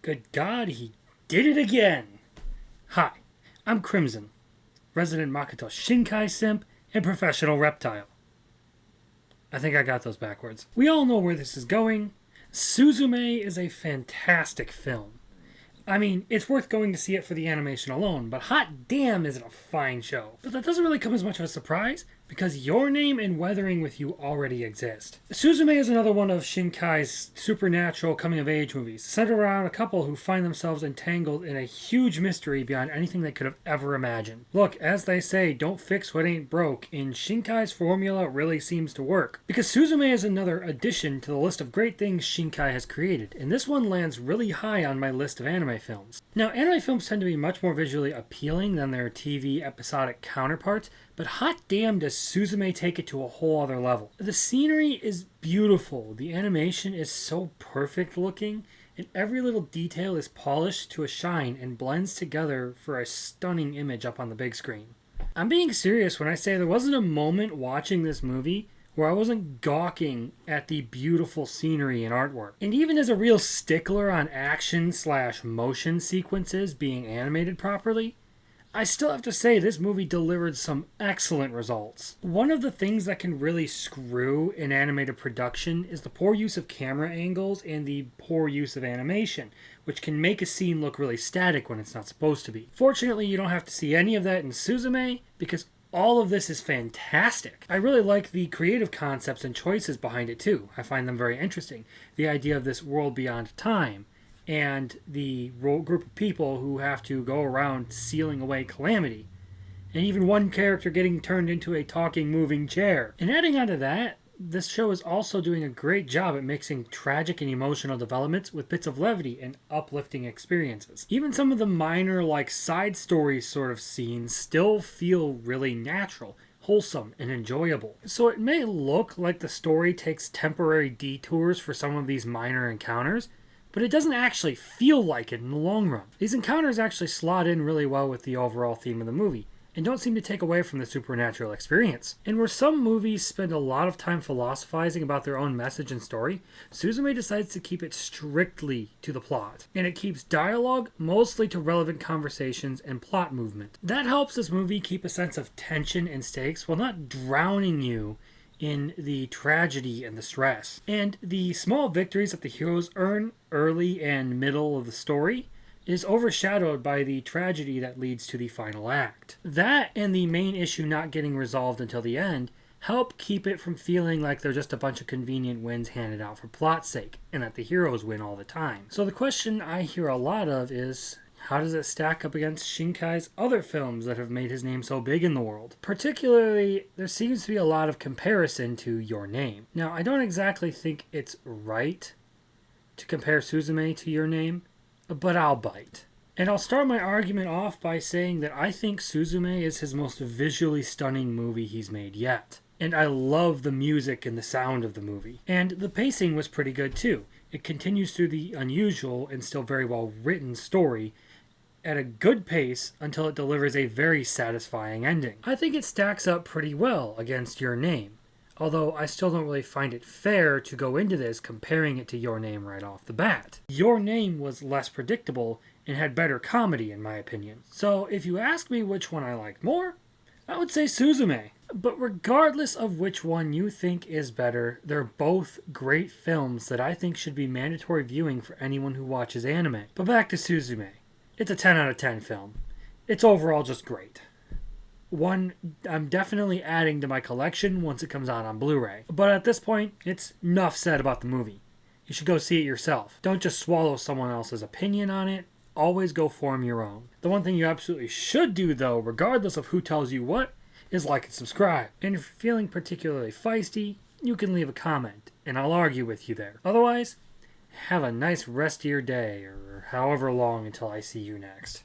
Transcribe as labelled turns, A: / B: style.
A: Good God, he did it again! Hi, I'm Crimson, resident Makuto Shinkai simp and professional reptile. I think I got those backwards. We all know where this is going. Suzume is a fantastic film. I mean, it's worth going to see it for the animation alone, but hot damn is it a fine show. But that doesn't really come as much of a surprise, because Your Name and Weathering with You already exist. Suzume is another one of Shinkai's supernatural coming-of-age movies, centered around a couple who find themselves entangled in a huge mystery beyond anything they could have ever imagined. Look, as they say, don't fix what ain't broke, and Shinkai's formula really seems to work. Because Suzume is another addition to the list of great things Shinkai has created, and this one lands really high on my list of anime films. Now, anime films tend to be much more visually appealing than their TV episodic counterparts, but hot damn does Suzume take it to a whole other level. The scenery is beautiful, the animation is so perfect looking, and every little detail is polished to a shine and blends together for a stunning image up on the big screen. I'm being serious when I say there wasn't a moment watching this movie where I wasn't gawking at the beautiful scenery and artwork. And even as a real stickler on action/motion sequences being animated properly, I still have to say this movie delivered some excellent results. One of the things that can really screw an animated production is the poor use of camera angles and the poor use of animation, which can make a scene look really static when it's not supposed to be. Fortunately, you don't have to see any of that in Suzume, because all of this is fantastic. I really like the creative concepts and choices behind it too. I find them very interesting. The idea of this world beyond time, and the group of people who have to go around sealing away calamity. And even one character getting turned into a talking, moving chair. And adding on to that, this show is also doing a great job at mixing tragic and emotional developments with bits of levity and uplifting experiences. Even some of the minor, side story sort of scenes still feel really natural, wholesome, and enjoyable. So it may look like the story takes temporary detours for some of these minor encounters, but it doesn't actually feel like it in the long run. These encounters actually slot in really well with the overall theme of the movie, and don't seem to take away from the supernatural experience. And where some movies spend a lot of time philosophizing about their own message and story, Suzume decides to keep it strictly to the plot, and it keeps dialogue mostly to relevant conversations and plot movement. That helps this movie keep a sense of tension and stakes while not drowning you in the tragedy and the stress. And the small victories that the heroes earn early and middle of the story is overshadowed by the tragedy that leads to the final act. That and the main issue not getting resolved until the end help keep it from feeling like they're just a bunch of convenient wins handed out for plot's sake, and that the heroes win all the time. So the question I hear a lot of is, how does it stack up against Shinkai's other films that have made his name so big in the world? Particularly, there seems to be a lot of comparison to Your Name. Now, I don't exactly think it's right to compare Suzume to Your Name, but I'll bite. And I'll start my argument off by saying that I think Suzume is his most visually stunning movie he's made yet. And I love the music and the sound of the movie. And the pacing was pretty good too. It continues through the unusual and still very well written story at a good pace until it delivers a very satisfying ending. I think it stacks up pretty well against Your Name, although I still don't really find it fair to go into this comparing it to Your Name right off the bat. Your Name was less predictable and had better comedy in my opinion. So if you ask me which one I like more, I would say Suzume. But regardless of which one you think is better, they're both great films that I think should be mandatory viewing for anyone who watches anime. But back to Suzume. It's a 10 out of 10 film. It's overall just great. One I'm definitely adding to my collection once it comes out on Blu-ray. But at this point, it's enough said about the movie. You should go see it yourself. Don't just swallow someone else's opinion on it. Always go form your own. The one thing you absolutely should do, though, regardless of who tells you what, is like and subscribe. And if you're feeling particularly feisty, you can leave a comment, and I'll argue with you there. Otherwise, have a nice rest of your day, or however long until I see you next.